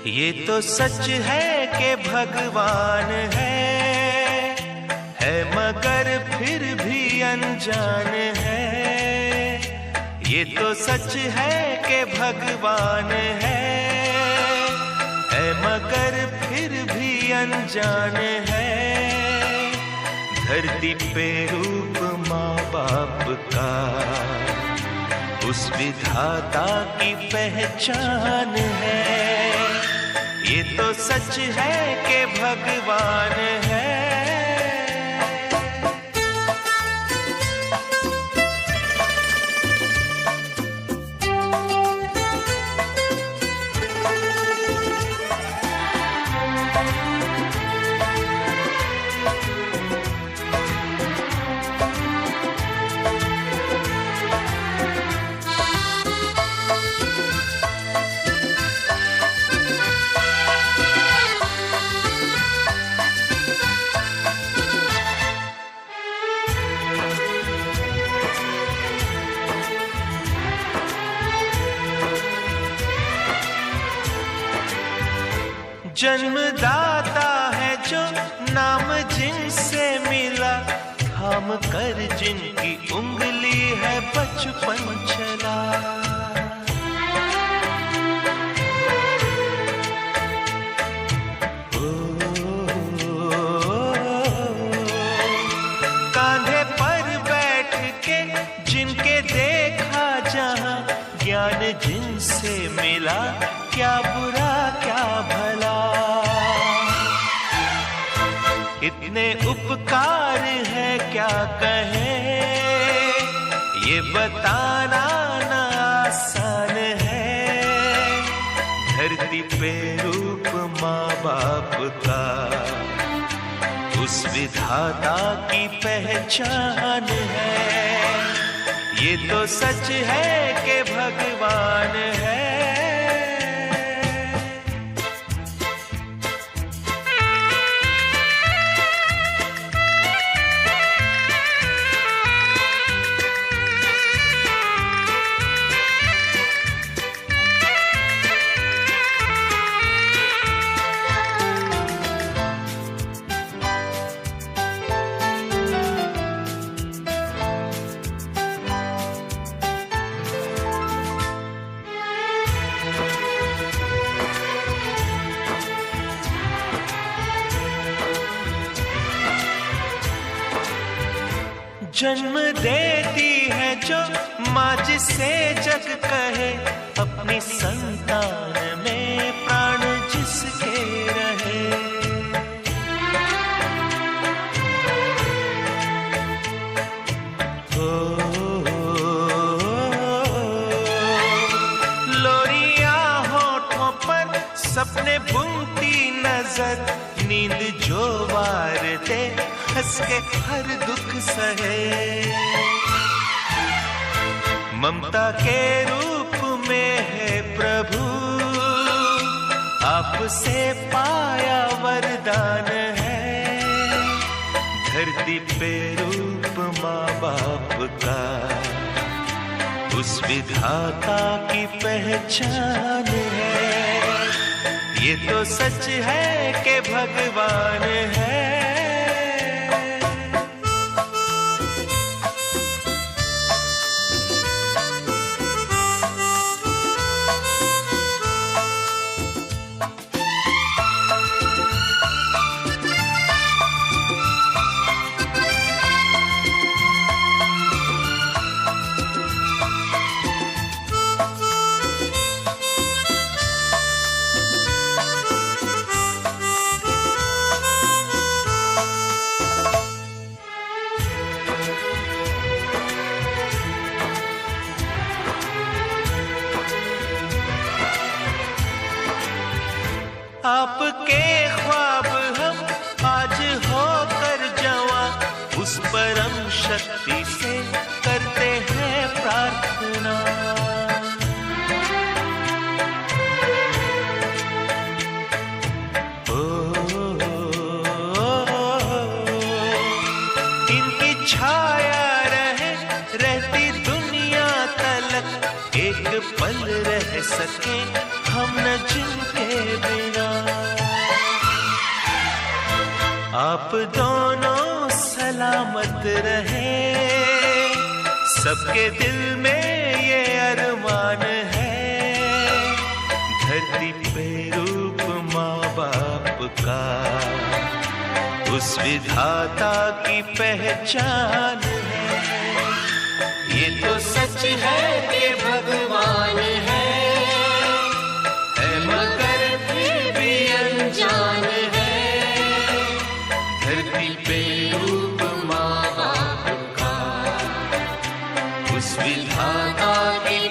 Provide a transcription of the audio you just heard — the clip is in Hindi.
ये तो सच है कि भगवान है मगर फिर भी अनजान है। ये तो सच है कि भगवान है मगर फिर भी अनजान है। धरती पे रूप माँ बाप का उस विधाता की पहचान है। ये तो सच है कि भगवान है। जन्मदाता है जो नाम जिनसे मिला, थाम कर जिनकी उंगली है बचपन चला। कांधे पर बैठ के जिनके देखा जहां, ज्ञान जिनसे मिला, क्या बुरा क्या भला। इतने उपकार है क्या कहें, ये बताना ना आसान है। धरती पे रूप माँ बाप का उस विधाता की पहचान है। ये तो सच है कि भगवान है। जन्म देती है जो माँ जिसे जग कहे, अपनी संतान में प्राण जिसके रहे। लोरियां होठों पर सपने बुनती नजर, नींद जो वार दे हंस के हर दुख सहे। ममता के रूप में है प्रभु, आपसे पाया वरदान है। धरती पे रूप माँ बाप का उस विधाता की पहचान है। ये तो सच है कि भगवान है। आपके ख्वाब हम आज होकर जवां, उस परम शक्ति से करते हैं प्रार्थना। इनकी छाया रहे रहती दुनिया तलक, एक पल रह सके हम न जिनके बिना। आप दोनों सलामत रहे, सबके दिल में ये अरमान है। धरती पे रूप माँ बाप का उस विधाता की पहचान है। ये तो सच है कि भगवान है मगर फिर भी अनजान है। धरती पे रूप माँ बाप का उस विधाता की